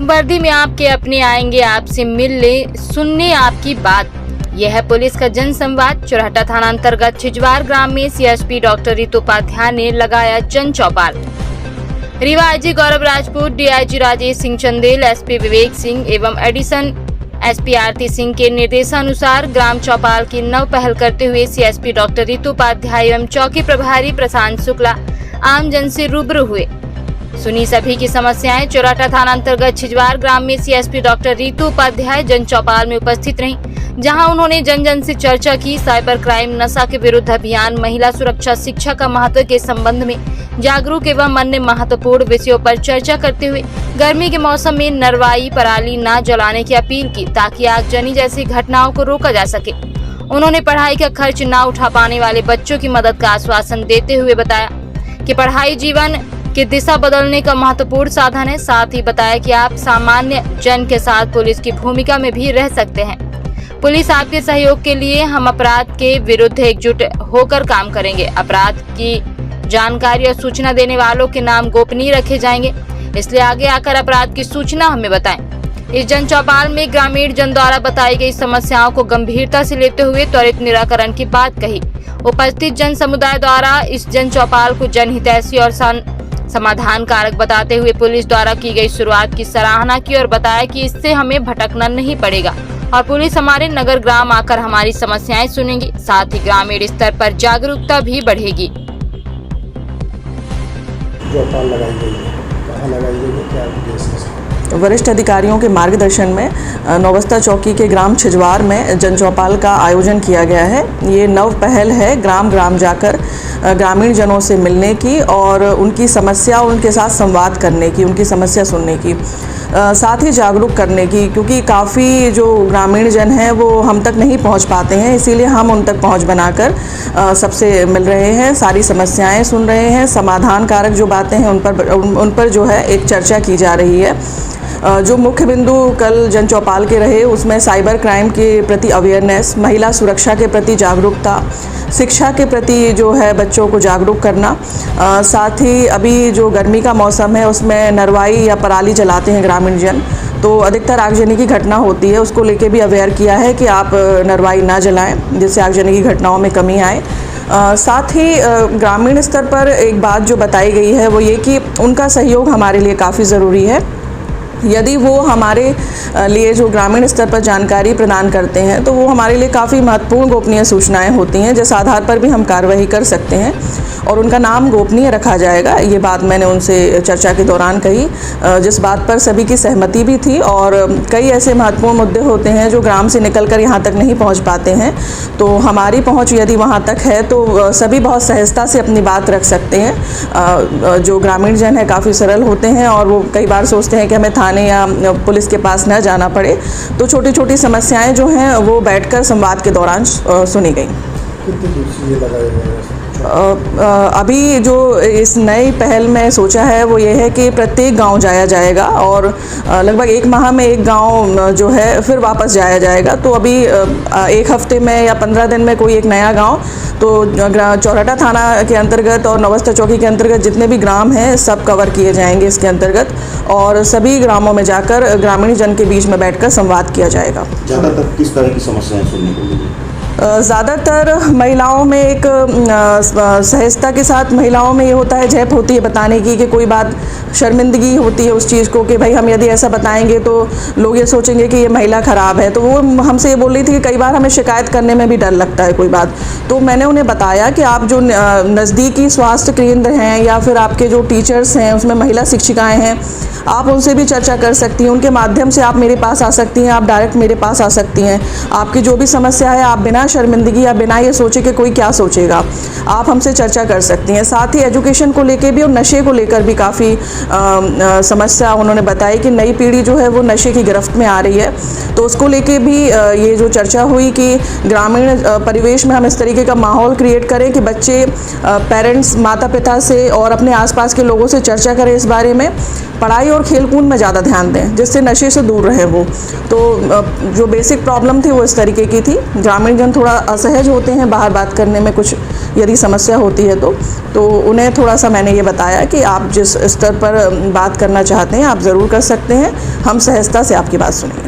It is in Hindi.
वर्दी में आपके अपने आएंगे आपसे मिलने सुनने आपकी बात। यह है पुलिस का जन संवाद। चुरहटा थाना अंतर्गत छिजवार ग्राम में सीएसपी डॉक्टर रितु उपाध्याय ने लगाया जन चौपाल। रीवा आईजी गौरव राजपूत, डीआईजी राजेश सिंह चंदेल, एसपी विवेक सिंह एवं एडिशन एसपी आरती सिंह के निर्देशानुसार ग्राम चौपाल की नव पहल करते हुए सीएसपी डॉक्टर रितु उपाध्याय एवं चौकी प्रभारी प्रशांत शुक्ला आम जन से रूबरू हुए, सुनी सभी की समस्याएं। चुरहटा थाना अंतर्गत छिजवार ग्राम में सीएसपी डॉक्टर रितु उपाध्याय जन चौपाल में उपस्थित रहीं, जहां उन्होंने जन जन से चर्चा की। साइबर क्राइम, नशा के विरुद्ध अभियान, महिला सुरक्षा, शिक्षा का महत्व के संबंध में जागरूक एवं अन्य महत्वपूर्ण विषयों पर चर्चा करते हुए गर्मी के मौसम में नरवाई पराली न जलाने की अपील की, ताकि आगजनी जैसी घटनाओं को रोका जा सके। उन्होंने पढ़ाई का खर्च न उठा पाने वाले बच्चों की मदद का आश्वासन देते हुए बताया कि पढ़ाई जीवन की दिशा बदलने का महत्वपूर्ण साधन है। साथ ही बताया कि आप सामान्य जन के साथ पुलिस की भूमिका में भी रह सकते हैं। पुलिस आपके सहयोग के लिए, हम अपराध के विरुद्ध एकजुट होकर काम करेंगे। अपराध की जानकारी और सूचना देने वालों के नाम गोपनीय रखे जाएंगे, इसलिए आगे आकर अपराध की सूचना हमें बताएं। इस जन चौपाल में ग्रामीण जन द्वारा बताई गई समस्याओं को गंभीरता से लेते हुए त्वरित निराकरण की बात कही। उपस्थित जन समुदाय द्वारा इस जन चौपाल को जनहितैषी और समाधान कारक बताते हुए पुलिस द्वारा की गई शुरुआत की सराहना की और बताया कि इससे हमें भटकना नहीं पड़ेगा और पुलिस हमारे नगर ग्राम आकर हमारी समस्याएं सुनेगी। साथ ही ग्रामीण स्तर पर जागरूकता भी बढ़ेगी। चौपाल लगाई गई है, कहाँ लगाई गई है, क्या उद्देश्य है? वरिष्ठ अधिकारियों के मार्गदर्शन में नौबस्ता चौकी के ग्राम छिजवार में जन चौपाल का आयोजन किया गया है। ये नव पहल है ग्राम ग्राम जाकर ग्रामीण जनों से मिलने की और उनकी समस्या, उनके साथ संवाद करने की, उनकी समस्या सुनने की, साथ ही जागरूक करने की, क्योंकि काफ़ी जो ग्रामीण जन हैं वो हम तक नहीं पहुंच पाते हैं, इसीलिए हम उन तक पहुंच बनाकर सबसे मिल रहे हैं, सारी समस्याएं सुन रहे हैं, समाधान कारक जो बातें हैं उन पर जो है एक चर्चा की जा रही है। जो मुख्य बिंदु कल जन चौपाल के रहे उसमें साइबर क्राइम के प्रति अवेयरनेस, महिला सुरक्षा के प्रति जागरूकता, शिक्षा के प्रति जो है बच्चों को जागरूक करना, साथ ही अभी जो गर्मी का मौसम है उसमें नरवाई या पराली जलाते हैं ग्रामीण जन, तो अधिकतर आगजनी की घटना होती है, उसको लेके भी अवेयर किया है कि आप नरवाई ना जलाएं, जिससे आगजनी की घटनाओं में कमी आए। साथ ही ग्रामीण स्तर पर एक बात जो बताई गई है वो ये कि उनका सहयोग हमारे लिए काफ़ी ज़रूरी है। यदि वो हमारे लिए जो ग्रामीण स्तर पर जानकारी प्रदान करते हैं तो वो हमारे लिए काफ़ी महत्वपूर्ण गोपनीय सूचनाएं होती हैं, जिस आधार पर भी हम कार्रवाई कर सकते हैं और उनका नाम गोपनीय रखा जाएगा। ये बात मैंने उनसे चर्चा के दौरान कही, जिस बात पर सभी की सहमति भी थी। और कई ऐसे महत्वपूर्ण मुद्दे होते हैं जो ग्राम से निकलकर यहाँ तक नहीं पहुँच पाते हैं, तो हमारी पहुँच यदि वहाँ तक है तो सभी बहुत सहजता से अपनी बात रख सकते हैं। जो ग्रामीण जन है काफ़ी सरल होते हैं और वो कई बार सोचते हैं कि हमें थाने या पुलिस के पास न जाना पड़े, तो छोटी छोटी समस्याएं जो हैं वो बैठकर संवाद के दौरान सुनी गई। कितनी दूर से ये लगाए गए हैं? अभी जो इस नई पहल में सोचा है वो ये है कि प्रत्येक गांव जाया जाएगा और लगभग 1 माह में एक गांव जो है फिर वापस जाया जाएगा। तो अभी 1 हफ्ते में या 15 दिन में कोई एक नया गांव, तो चौरहटा थाना के अंतर्गत और नौबस्ता चौकी के अंतर्गत जितने भी ग्राम हैं सब कवर किए जाएंगे इसके अंतर्गत, और सभी ग्रामों में जाकर ग्रामीण जन के बीच में बैठकर संवाद किया जाएगा। ज़्यादातर किस तरह की समस्याएं सुनने को मिली? ज़्यादातर महिलाओं में एक सहजता के साथ महिलाओं में ये होता है, झेप होती है बताने की, कि कोई बात शर्मिंदगी होती है उस चीज़ को कि भाई हम यदि ऐसा बताएंगे तो लोग ये सोचेंगे कि ये महिला ख़राब है। तो वो हमसे ये बोल रही थी कि कई बार हमें शिकायत करने में भी डर लगता है कोई बात। तो मैंने उन्हें बताया कि आप जो नज़दीकी स्वास्थ्य केंद्र हैं या फिर आपके जो टीचर्स हैं उसमें महिला शिक्षिकाएँ हैं, आप उनसे भी चर्चा कर सकती हैं, उनके माध्यम से आप मेरे पास आ सकती हैं, आप डायरेक्ट मेरे पास आ सकती हैं। आपकी जो भी समस्या है आप बिना शर्मिंदगी या बिना ये सोचे कि कोई क्या सोचेगा, आप हमसे चर्चा कर सकती हैं। साथ ही एजुकेशन को लेके भी और नशे को लेकर भी काफ़ी समस्या उन्होंने बताई कि नई पीढ़ी जो है वो नशे की गिरफ्त में आ रही है, तो उसको लेके भी ये जो चर्चा हुई कि ग्रामीण परिवेश में हम इस तरीके का माहौल क्रिएट करें कि बच्चे पेरेंट्स, माता पिता से और अपने आसपास के लोगों से चर्चा करें इस बारे में, पढ़ाई और खेलकूद में ज़्यादा ध्यान दें जिससे नशे से दूर रहे वो। तो जो बेसिक प्रॉब्लम थी वो इस तरीके की थी। ग्रामीण जन थोड़ा असहज होते हैं बाहर बात करने में, कुछ यदि समस्या होती है तो उन्हें थोड़ा सा मैंने ये बताया कि आप जिस स्तर पर बात करना चाहते हैं आप ज़रूर कर सकते हैं, हम सहजता से आपकी बात सुनेंगे।